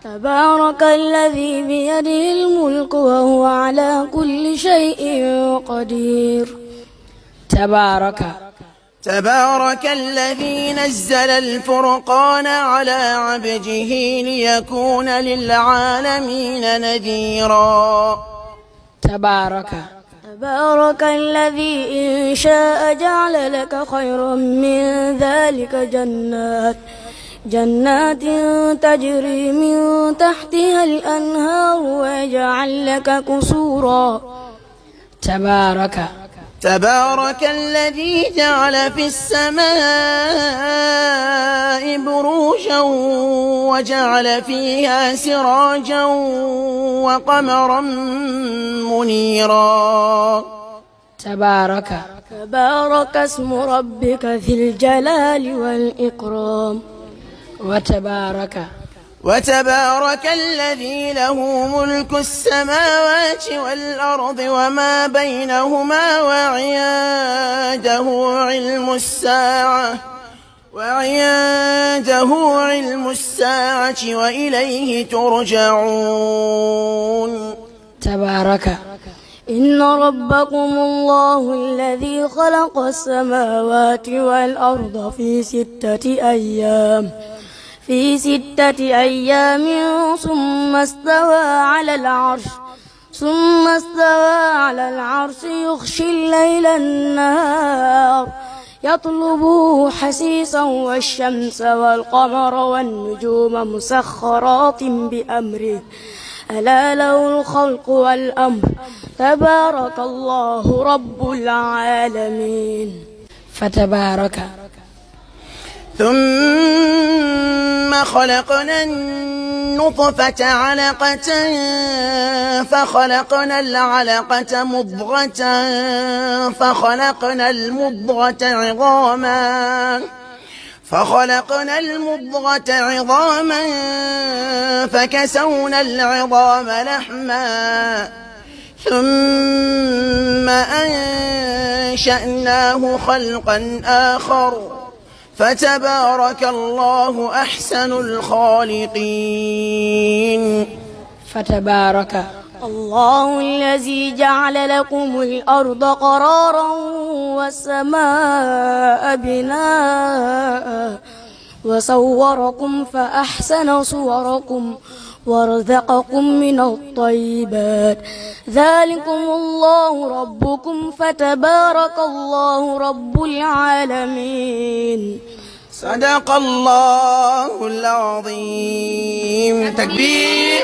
تبارك الذي بيده الملك وهو على كل شيء قدير. تبارك الذي نزل الفرقان على عبده ليكون للعالمين نذيرا. تبارك الذي إن شاء جعل لك خيرا من ذلك جنات تجري من تحتها الأنهار ويجعل لك قصورا. تبارك الذي جعل في السماء بروجا وجعل فيها سراجا وقمرا منيرا. تبارك اسم ربك ذي الجلال والإكرام. وتبارك الذي له ملك السماوات والأرض وما بينهما وعنده علم الساعة وإليه ترجعون. إن ربكم الله الذي خلق السماوات والأرض في 6 أيام ثم استوى على العرش يغشي الليل النهار يطلبه حسيسا والشمس والقمر والنجوم مسخرات بأمره ألا له الخلق والأمر تبارك الله رب العالمين. ثم خلقنا النطفة علقة فخلقنا العلقة مضغة فخلقنا المضغة عظاما فكسونا العظام لحما ثم أنشأناه خلقا آخر فتبارك الله أحسن الخالقين. الله الذي جعل لكم الأرض قرارا والسماء بناء وصوركم فأحسن صوركم ورزقكم من الطيبات ذلكم الله ربكم فتبارك الله رب العالمين. صدق الله العظيم. تكبير.